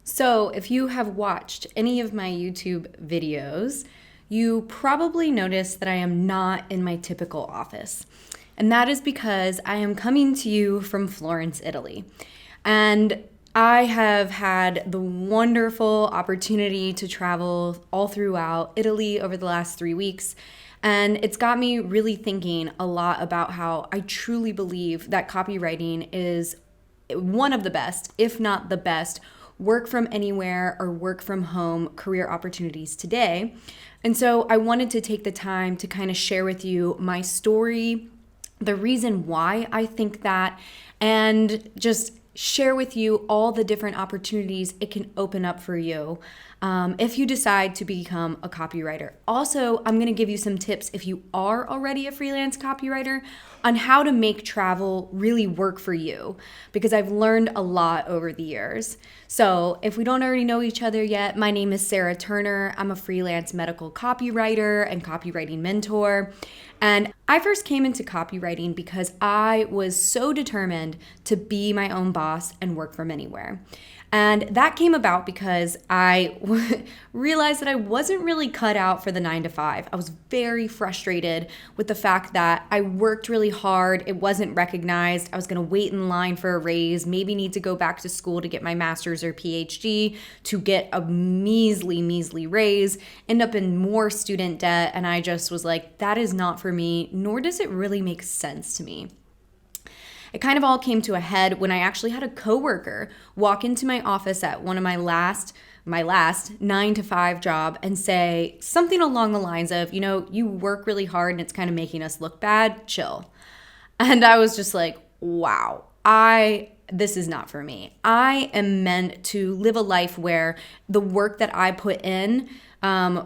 So, if you have watched any of my YouTube videos, you probably noticed that I am not in my typical office. And that is because I am coming to you from Florence, Italy. And I have had the wonderful opportunity to travel all throughout Italy over the last 3 weeks. And it's got me really thinking a lot about how I truly believe that copywriting is one of the best, if not the best, work from anywhere or work from home career opportunities today. And so I wanted to take the time to kind of share with you my story, the reason why I think that, and just share with you all the different opportunities it can open up for you if you decide to become a copywriter. Also, I'm going to give you some tips if you are already a freelance copywriter on how to make travel really work for you, because I've learned a lot over the years. So if we don't already know each other yet, my name is Sarah Turner. I'm a freelance medical copywriter and copywriting mentor. And I first came into copywriting because I was so determined to be my own boss and work from anywhere. And that came about because I realized that I wasn't really cut out for the 9 to 5. I was very frustrated with the fact that I worked really hard. It wasn't recognized. I was going to wait in line for a raise, maybe need to go back to school to get my master's or PhD to get a measly raise, end up in more student debt. And I just was like, that is not for me, nor does it really make sense to me. It kind of all came to a head when I actually had a coworker walk into my office at one of my last 9 to 5 job and say something along the lines of, you work really hard and it's kind of making us look bad, chill. And I was just like, wow, this is not for me. I am meant to live a life where the work that I put in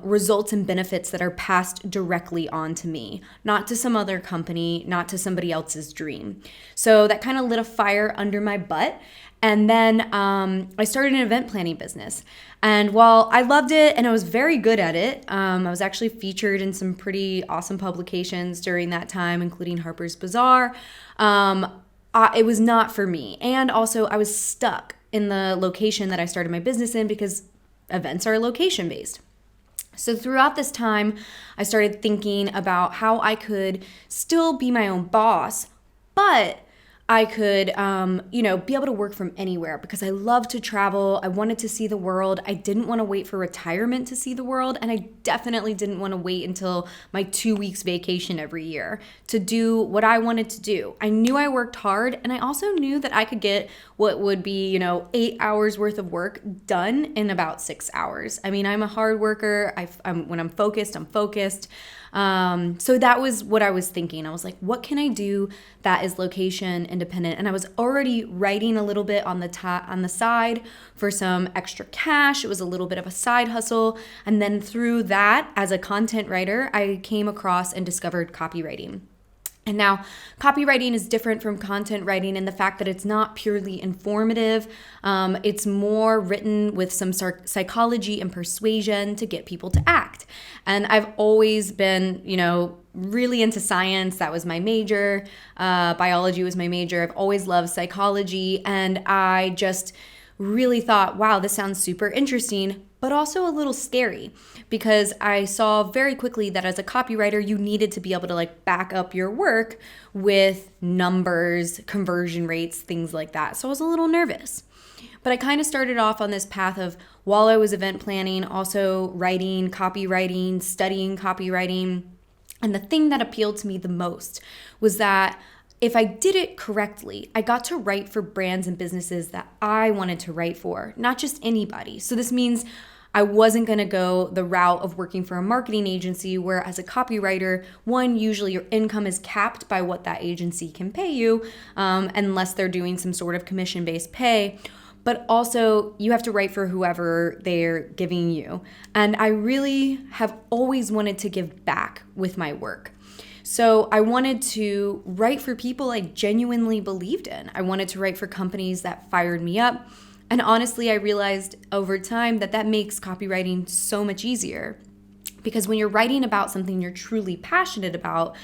results in benefits that are passed directly on to me, not to some other company, not to somebody else's dream. So that kind of lit a fire under my butt. And then I started an event planning business. And while I loved it and I was very good at it, I was actually featured in some pretty awesome publications during that time, including Harper's Bazaar. It was not for me. And also I was stuck in the location that I started my business in because events are location-based. So throughout this time, I started thinking about how I could still be my own boss, but I could, be able to work from anywhere because I love to travel. I wanted to see the world. I didn't want to wait for retirement to see the world. And I definitely didn't want to wait until my 2 weeks vacation every year to do what I wanted to do. I knew I worked hard, and I also knew that I could get what would be, 8 hours worth of work done in about 6 hours. I mean, I'm a hard worker. When I'm focused, I'm focused. So that was what I was thinking. I was like, what can I do that is location independent? And I was already writing a little bit on the side for some extra cash. It was a little bit of a side hustle. And then through that, as a content writer, I came across and discovered copywriting. And now copywriting is different from content writing in the fact that it's not purely informative. It's more written with some psychology and persuasion to get people to act. And I've always been, really into science. That was my major. Biology was my major. I've always loved psychology. And I just really thought, wow, this sounds super interesting, but also a little scary, because I saw very quickly that as a copywriter, you needed to be able to back up your work with numbers, conversion rates, things like that. So I was a little nervous. But I kind of started off on this path of, while I was event planning, also writing, copywriting, studying copywriting. And the thing that appealed to me the most was that if I did it correctly, I got to write for brands and businesses that I wanted to write for, not just anybody. So this means I wasn't going to go the route of working for a marketing agency where, as a copywriter, usually your income is capped by what that agency can pay you, unless they're doing some sort of commission-based pay. But also you have to write for whoever they're giving you. And I really have always wanted to give back with my work. So I wanted to write for people I genuinely believed in. I wanted to write for companies that fired me up. And honestly, I realized over time that makes copywriting so much easier, because when you're writing about something you're truly passionate about,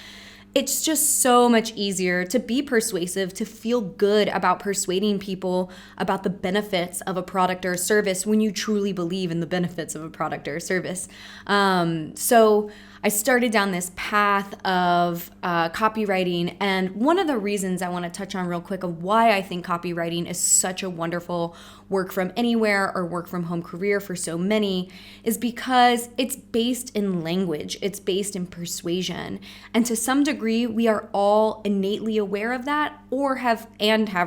It's just so much easier to be persuasive, to feel good about persuading people about the benefits of a product or a service when you truly believe in the benefits of a product or a service. So I started down this path of copywriting, and one of the reasons I want to touch on real quick of why I think copywriting is such a wonderful work from anywhere or work from home career for so many is because it's based in language, it's based in persuasion, and to some degree we are all innately aware of that or have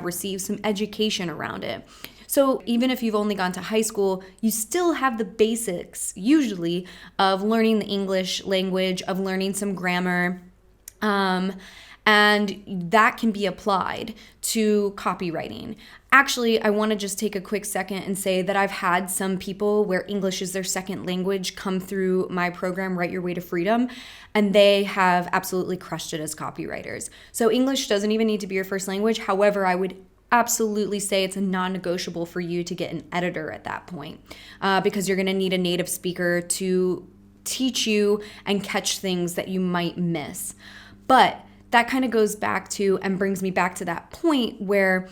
received some education around it. So even if you've only gone to high school, you still have the basics, usually, of learning the English language, of learning some grammar, and that can be applied to copywriting. Actually, I want to just take a quick second and say that I've had some people where English is their second language come through my program, Write Your Way to Freedom, and they have absolutely crushed it as copywriters. So English doesn't even need to be your first language. However, I would absolutely say it's a non-negotiable for you to get an editor at that point, because you're going to need a native speaker to teach you and catch things that you might miss. But that kind of goes back to and brings me back to that point where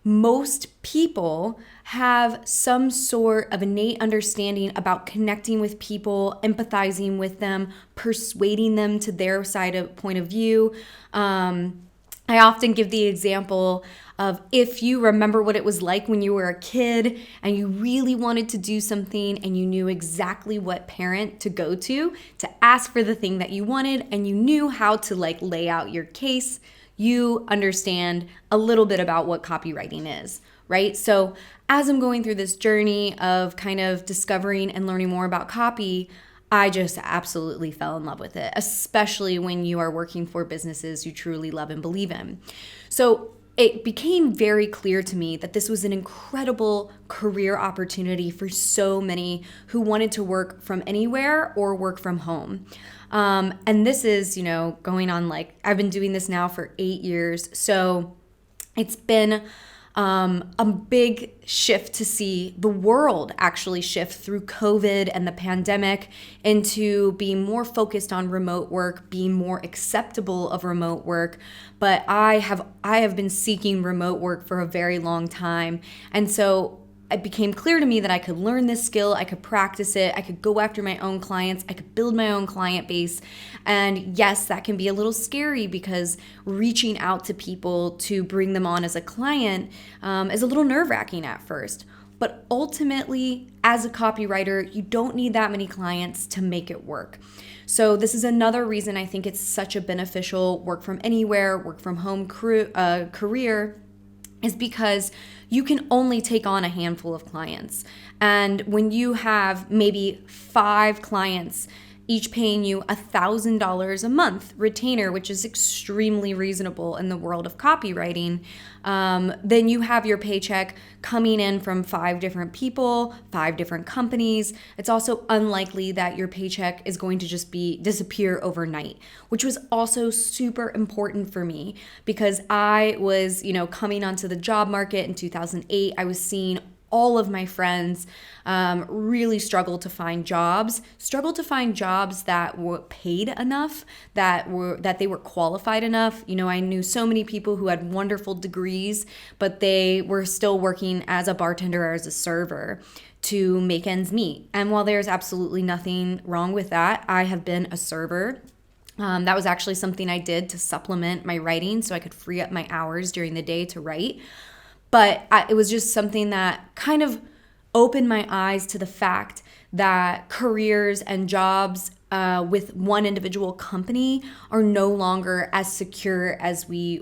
most people have some sort of innate understanding about connecting with people, empathizing with them, persuading them to their point of view. I often give the example of if you remember what it was like when you were a kid and you really wanted to do something and you knew exactly what parent to go to ask for the thing that you wanted, and you knew how to lay out your case, you understand a little bit about what copywriting is, right? So as I'm going through this journey of kind of discovering and learning more about copy, I just absolutely fell in love with it, especially when you are working for businesses you truly love and believe in. So it became very clear to me that this was an incredible career opportunity for so many who wanted to work from anywhere or work from home. And this is, going on I've been doing this now for 8 years. So it's been a big shift to see the world actually shift through COVID and the pandemic into being more focused on remote work, being more acceptable of remote work. But I have been seeking remote work for a very long time. And so it became clear to me that I could learn this skill, I could practice it, I could go after my own clients, I could build my own client base. And yes, that can be a little scary because reaching out to people to bring them on as a client is a little nerve-wracking at first. But ultimately, as a copywriter, you don't need that many clients to make it work. So this is another reason I think it's such a beneficial work from anywhere, work from home career, is because you can only take on a handful of clients. And when you have maybe 5 clients, each paying you $1,000 a month retainer, which is extremely reasonable in the world of copywriting, then you have your paycheck coming in from 5 different people, 5 different companies. It's also unlikely that your paycheck is going to just disappear overnight, which was also super important for me because I was, coming onto the job market in 2008. I was seeing all of my friends really struggle to find jobs that were paid enough, that they were qualified enough. I knew so many people who had wonderful degrees, but they were still working as a bartender or as a server to make ends meet. And while there's absolutely nothing wrong with that, I have been a server. That was actually something I did to supplement my writing so I could free up my hours during the day to write. But it was just something that kind of opened my eyes to the fact that careers and jobs with one individual company are no longer as secure as we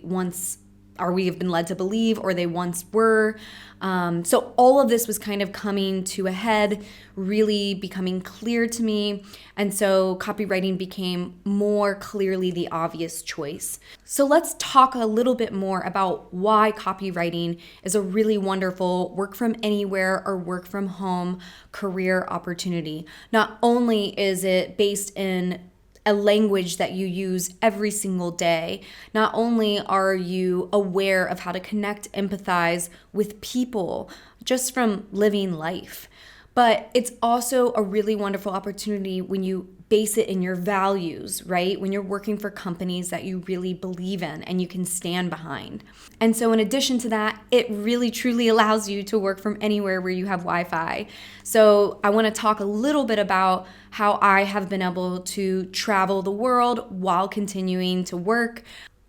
have been led to believe, or they once were. So all of this was kind of coming to a head, really becoming clear to me. And so copywriting became more clearly the obvious choice. So let's talk a little bit more about why copywriting is a really wonderful work from anywhere or work from home career opportunity. Not only is it based in a language that you use every single day. Not only are you aware of how to connect, empathize with people just from living life, But it's also a really wonderful opportunity when you base it in your values, right? When you're working for companies that you really believe in and you can stand behind. And so in addition to that, it really truly allows you to work from anywhere where you have Wi-Fi. So I want to talk a little bit about how I have been able to travel the world while continuing to work.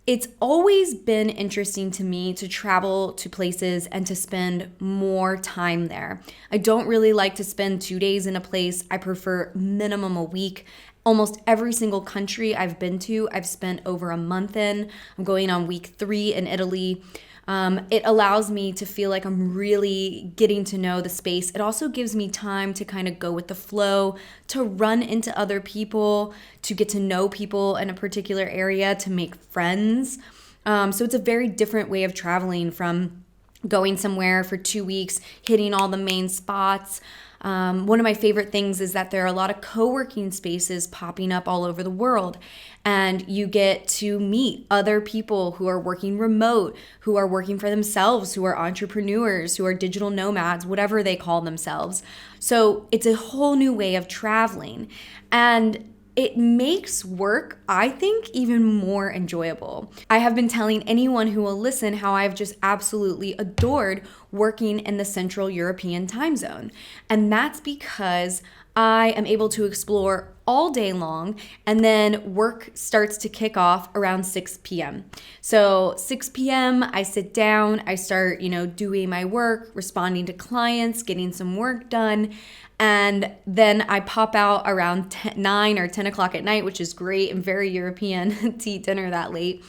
It's always been interesting to me to travel to places and to spend more time there. I don't really like to spend 2 days in a place. I prefer minimum a week. Almost every single country I've been to, I've spent over a month in. I'm going on week 3 in Italy. It allows me to feel like I'm really getting to know the space. It also gives me time to kind of go with the flow, to run into other people, to get to know people in a particular area, to make friends. So it's a very different way of traveling from going somewhere for 2 weeks, hitting all the main spots. One of my favorite things is that there are a lot of co-working spaces popping up all over the world, and you get to meet other people who are working remote, who are working for themselves, who are entrepreneurs, who are digital nomads, whatever they call themselves. So it's a whole new way of traveling, and it makes work, I think, even more enjoyable. I have been telling anyone who will listen how I've just absolutely adored working in the Central European time zone. And that's because I am able to explore all day long, and then work starts to kick off around 6 p.m. So 6 p.m., I sit down, I start, doing my work, responding to clients, getting some work done. And then I pop out around 9 or 10 o'clock at night, which is great and very European to eat dinner that late,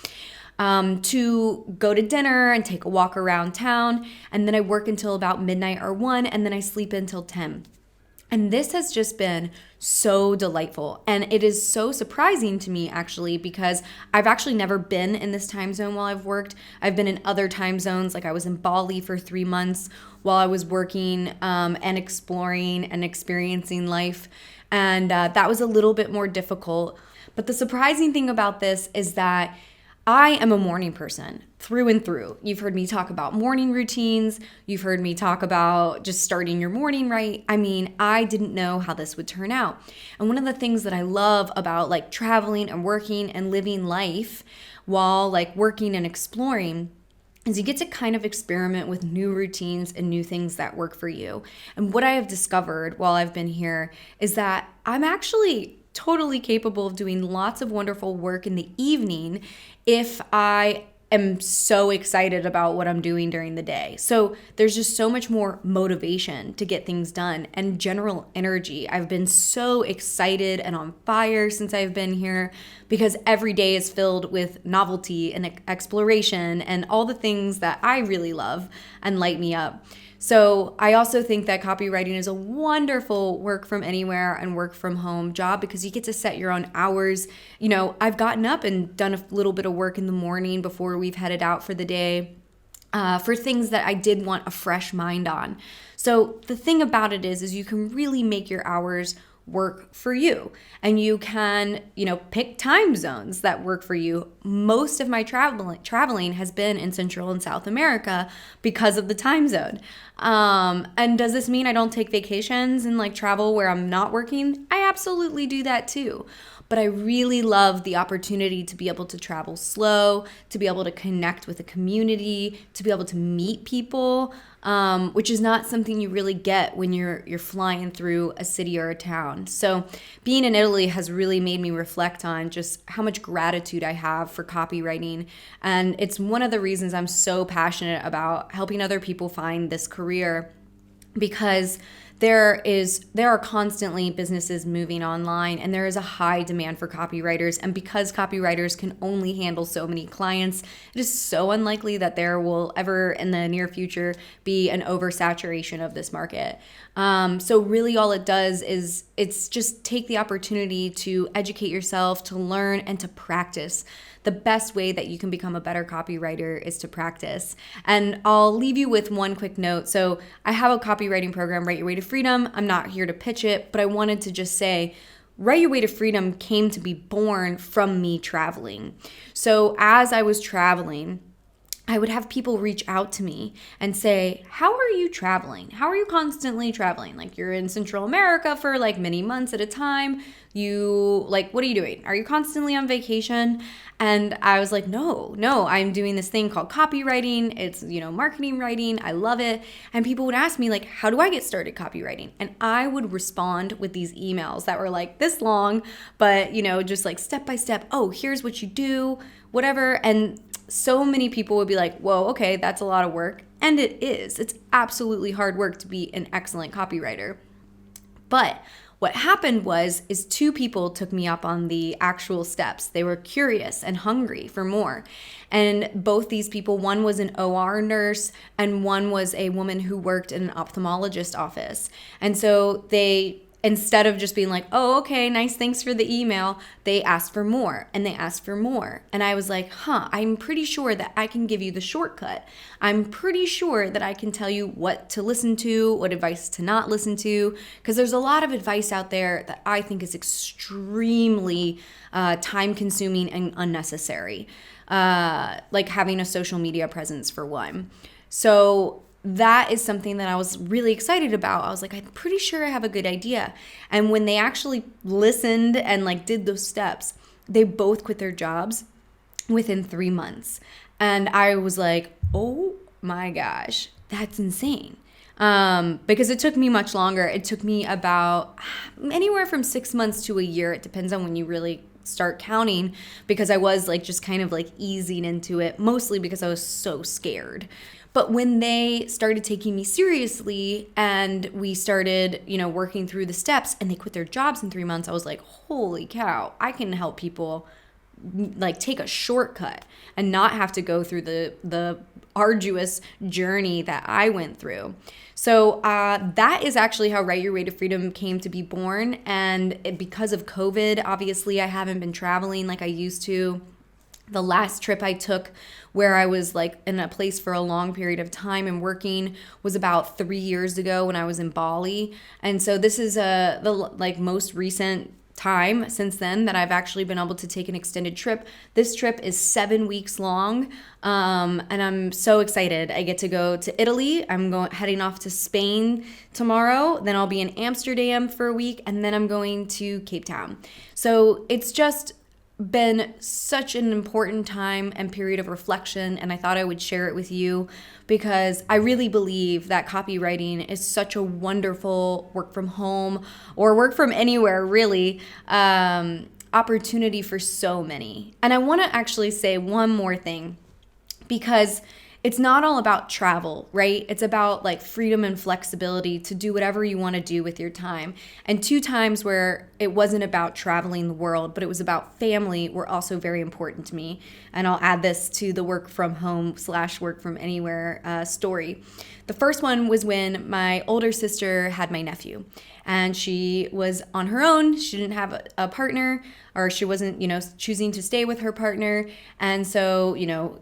to go to dinner and take a walk around town. And then I work until about midnight or 1, and then I sleep until 10. And this has just been so delightful. And it is so surprising to me, actually, because I've actually never been in this time zone while I've worked. I've been in other time zones. Like I was in Bali for 3 months while I was working and exploring and experiencing life. And that was a little bit more difficult. But the surprising thing about this is that I am a morning person through and through. You've heard me talk about morning routines. You've heard me talk about just starting your morning right. I mean, I didn't know how this would turn out. And one of the things that I love about like traveling and working and living life while like working and exploring is you get to kind of experiment with new routines and new things that work for you. And what I have discovered while I've been here is that I'm actually totally capable of doing lots of wonderful work in the evening if I am so excited about what I'm doing during the day. So there's just so much more motivation to get things done and general energy. I've been so excited and on fire since I've been here because every day is filled with novelty and exploration and all the things that I really love and light me up. So I also think that copywriting is a wonderful work from anywhere and work from home job because you get to set your own hours. I've gotten up and done a little bit of work in the morning before we've headed out for the day for things that I did want a fresh mind on. So the thing about it is you can really make your hours work for you, and you can pick time zones that work for you. Most of my traveling has been in Central and South America because of the time zone. And does this mean I don't take vacations and like travel where I'm not working? I absolutely do that too. But I really love the opportunity to be able to travel slow, to be able to connect with a community, to be able to meet people, which is not something you really get when you're flying through a city or a town. So being in Italy has really made me reflect on just how much gratitude I have for copywriting. And it's one of the reasons I'm so passionate about helping other people find this career, because there are constantly businesses moving online, and there is a high demand for copywriters. And because copywriters can only handle so many clients, it is so unlikely that there will ever in the near future be an oversaturation of this market. So really all it does is it's just take the opportunity to educate yourself, to learn, and to practice. The best way that you can become a better copywriter is to practice. And I'll leave you with one quick note. So I have a copywriting program, Write Your Way to Freedom. I'm not here to pitch it, but I wanted to just say, Write Your Way to Freedom came to be born from me traveling. So as I was traveling, I would have people reach out to me and say, how are you traveling? How are you constantly traveling? Like, you're in Central America for like many months at a time. What are you doing? Are you constantly on vacation? And I was like, no, I'm doing this thing called copywriting. It's, marketing writing. I love it. And people would ask me like, how do I get started copywriting? And I would respond with these emails that were like this long, but just like step by step. Oh, here's what you do, whatever. And so many people would be like, whoa, okay, that's a lot of work. And it is. It's absolutely hard work to be an excellent copywriter. But what happened is two people took me up on the actual steps. They were curious and hungry for more. And both these people, one was an OR nurse and one was a woman who worked in an ophthalmologist office. And so they, instead of just being like, oh, okay, nice, thanks for the email, they asked for more and they asked for more. And I was like, I'm pretty sure that I can give you the shortcut. I'm pretty sure that I can tell you what to listen to, what advice to not listen to, because there's a lot of advice out there that I think is extremely time-consuming and unnecessary, like having a social media presence for one. So that is something that I was really excited about. I was like, I'm pretty sure I have a good idea. And when they actually listened and like did those steps, they both quit their jobs within 3 months. And I was like, oh my gosh, that's insane. Because it took me much longer. It took me about anywhere from 6 months to a year. It depends on when you really start counting, because I was like just kind of like easing into it, mostly because I was so scared. But when they started taking me seriously and we started, working through the steps and they quit their jobs in 3 months, I was like, holy cow, I can help people like take a shortcut and not have to go through the arduous journey that I went through. So that is actually how Write Your Way to Freedom came to be born. And because of COVID, obviously I haven't been traveling like I used to. The last trip I took where I was like in a place for a long period of time and working was about 3 years ago when I was in Bali. And so this is the like most recent time since then that I've actually been able to take an extended trip. This trip is 7 weeks long, and I'm so excited. I get to go to Italy. I'm heading off to Spain tomorrow. Then I'll be in Amsterdam for a week, and then I'm going to Cape Town. So it's just been such an important time and period of reflection, and I thought I would share it with you because I really believe that copywriting is such a wonderful work from home or work from anywhere really opportunity for so many. And I want to actually say one more thing, because it's not all about travel, right? It's about like freedom and flexibility to do whatever you want to do with your time. And 2 times where it wasn't about traveling the world, but it was about family were also very important to me. And I'll add this to the work from home / work from anywhere story. The first one was when my older sister had my nephew, and she was on her own. She didn't have a partner, or she wasn't, choosing to stay with her partner. And so,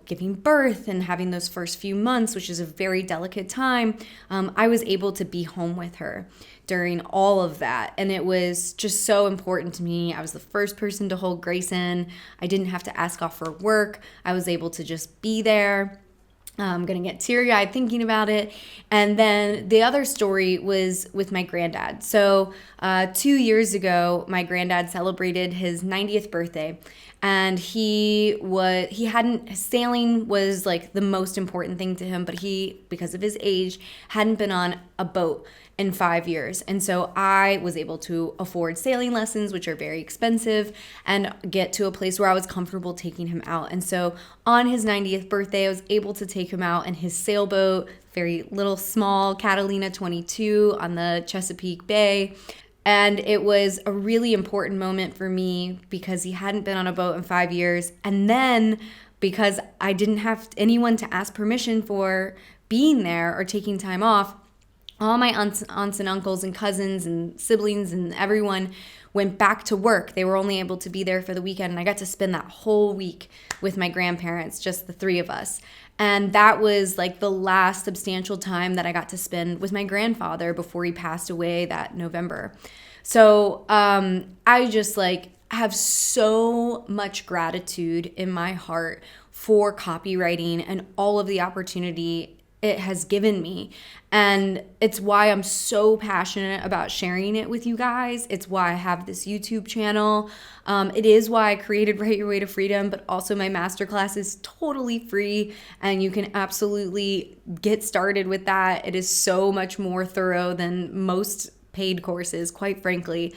giving birth and having those first few months, which is a very delicate time, I was able to be home with her during all of that. And it was just so important to me. I was the first person to hold Grayson. I didn't have to ask off for work. I was able to just be there. I'm going to get teary-eyed thinking about it. And then the other story was with my granddad. So 2 years ago, my granddad celebrated his 90th birthday. And sailing was like the most important thing to him, but he, because of his age, hadn't been on a boat in 5 years. And so I was able to afford sailing lessons, which are very expensive, and get to a place where I was comfortable taking him out. And so on his 90th birthday, I was able to take him out in his sailboat, very little small Catalina 22 on the Chesapeake Bay. And it was a really important moment for me because he hadn't been on a boat in 5 years. And then because I didn't have anyone to ask permission for being there or taking time off, all my aunts and uncles and cousins and siblings and everyone went back to work. They were only able to be there for the weekend, and I got to spend that whole week with my grandparents, just the 3 of us. And that was like the last substantial time that I got to spend with my grandfather before he passed away that November. So I just I have so much gratitude in my heart for copywriting and all of the opportunity it has given me. And it's why I'm so passionate about sharing it with you guys. It's why I have this YouTube channel. It is why I created Write Your Way to Freedom, but also my masterclass is totally free and you can absolutely get started with that. It is so much more thorough than most paid courses, quite frankly.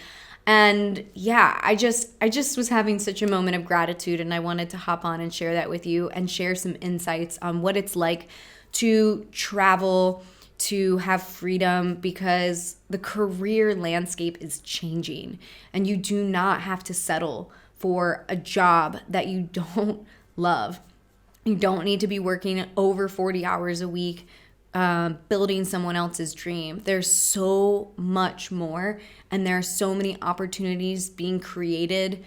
And yeah, I just was having such a moment of gratitude, and I wanted to hop on and share that with you and share some insights on what it's like to travel, to have freedom, because the career landscape is changing and you do not have to settle for a job that you don't love. You don't need to be working over 40 hours a week, building someone else's dream. There's so much more, and there are so many opportunities being created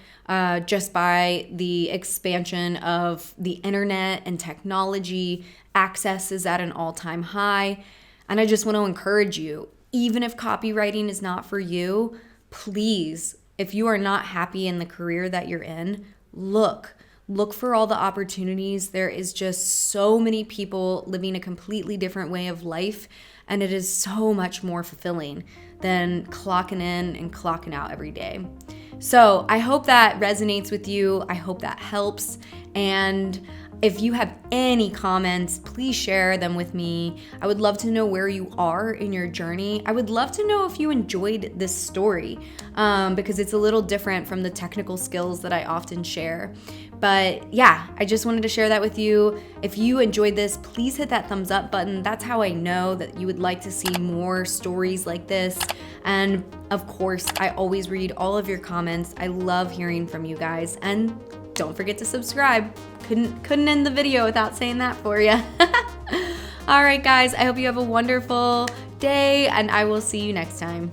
just by the expansion of the internet and technology. Access is at an all-time high. And I just want to encourage you, even if copywriting is not for you, please, if you are not happy in the career that you're in, look for all the opportunities. There is just so many people living a completely different way of life, and it is so much more fulfilling than clocking in and clocking out every day. So I hope that resonates with you. I hope that helps. And if you have any comments, please share them with me. I would love to know where you are in your journey. I would love to know if you enjoyed this story, because it's a little different from the technical skills that I often share. But yeah, I just wanted to share that with you. If you enjoyed this, please hit that thumbs up button. That's how I know that you would like to see more stories like this. And of course, I always read all of your comments. I love hearing from you guys. And don't forget to subscribe. Couldn't end the video without saying that for you. All right, guys, I hope you have a wonderful day, and I will see you next time.